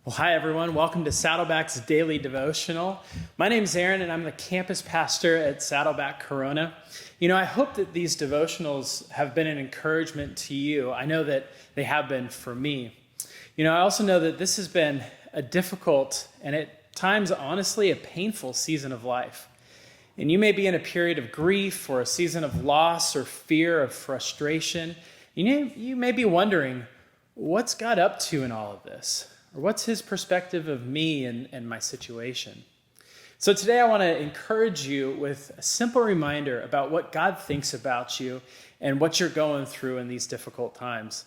Well, hi everyone. Welcome to Saddleback's Daily Devotional. My name's Aaron and I'm the campus pastor at Saddleback Corona. I hope that these devotionals have been an encouragement to you. I know that they have been for me. I also know that this has been a difficult and at times, honestly, a painful season of life. And you may be in a period of grief or a season of loss or fear or frustration. You may be wondering, what's God up to in all of this? Or what's his perspective of me and my situation? So today I want to encourage you with a simple reminder about what God thinks about you and what you're going through in these difficult times.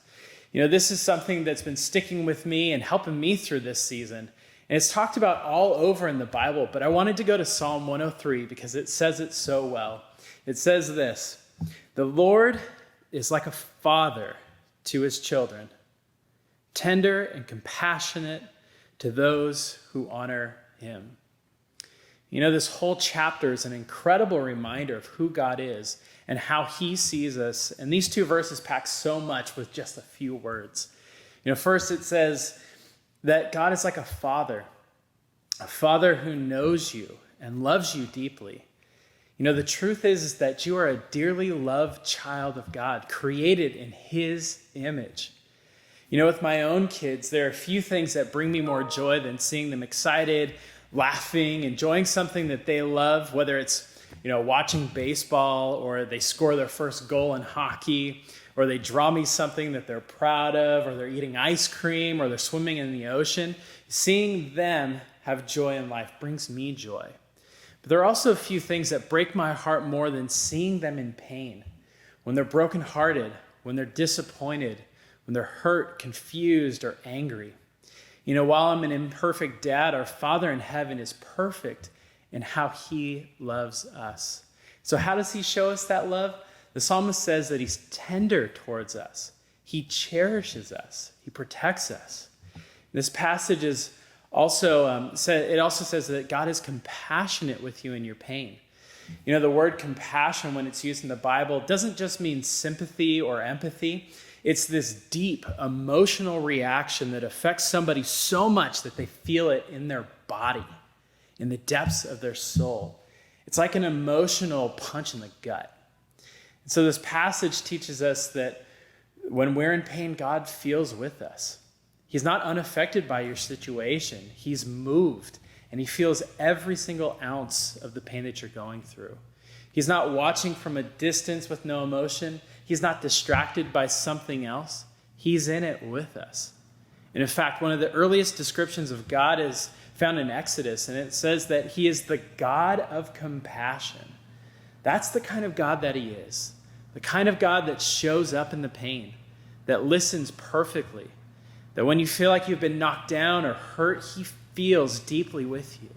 This is something that's been sticking with me and helping me through this season. And it's talked about all over in the Bible, but I wanted to go to Psalm 103 because it says it so well. It says this: "The Lord is like a father to his children, tender and compassionate to those who honor him." This whole chapter is an incredible reminder of who God is and how he sees us. And these two verses pack so much with just a few words. First it says that God is like a father who knows you and loves you deeply. The truth is that you are a dearly loved child of God, created in his image. With my own kids, there are a few things that bring me more joy than seeing them excited, laughing, enjoying something that they love, whether it's, watching baseball, or they score their first goal in hockey, or they draw me something that they're proud of, or they're eating ice cream, or they're swimming in the ocean. Seeing them have joy in life brings me joy. But there are also a few things that break my heart more than seeing them in pain. When they're brokenhearted, when they're disappointed, when they're hurt, confused, or angry. While I'm an imperfect dad, our Father in heaven is perfect in how he loves us. So how does he show us that love? The psalmist says that he's tender towards us. He cherishes us. He protects us. This passage is also says that God is compassionate with you in your pain. The word compassion, when it's used in the Bible, doesn't just mean sympathy or empathy. It's this deep emotional reaction that affects somebody so much that they feel it in their body, in the depths of their soul. It's like an emotional punch in the gut. And so this passage teaches us that when we're in pain, God feels with us. He's not unaffected by your situation. He's moved, and he feels every single ounce of the pain that you're going through. He's not watching from a distance with no emotion. He's not distracted by something else. He's in it with us. And in fact, one of the earliest descriptions of God is found in Exodus, and it says that he is the God of compassion. That's the kind of God that he is. The kind of God that shows up in the pain, that listens perfectly, that when you feel like you've been knocked down or hurt, he feels deeply with you.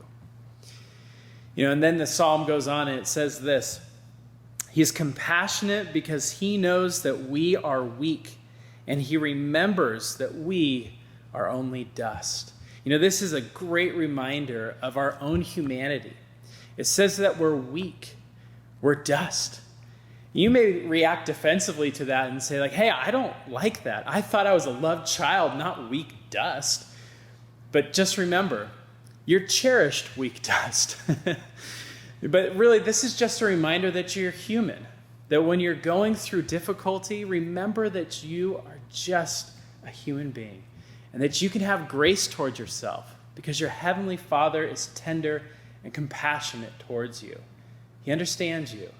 And then the psalm goes on and it says this: "He's compassionate because he knows that we are weak, and he remembers that we are only dust." This is a great reminder of our own humanity. It says that we're weak, we're dust. You may react defensively to that and say, hey, I don't like that. I thought I was a loved child, not weak dust. But just remember, you're cherished weak dust. But really, this is just a reminder that you're human. That when you're going through difficulty, remember that you are just a human being. And that you can have grace towards yourself because your Heavenly Father is tender and compassionate towards you. He understands you.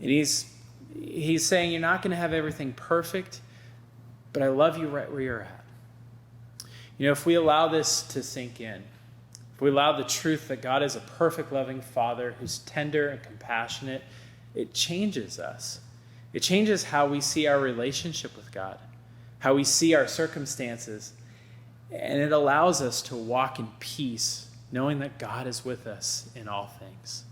And he's saying, you're not going to have everything perfect, but I love you right where you're at. If we allow this to sink in, if we allow the truth that God is a perfect, loving Father who's tender and compassionate, it changes us. It changes how we see our relationship with God, how we see our circumstances, and it allows us to walk in peace, knowing that God is with us in all things.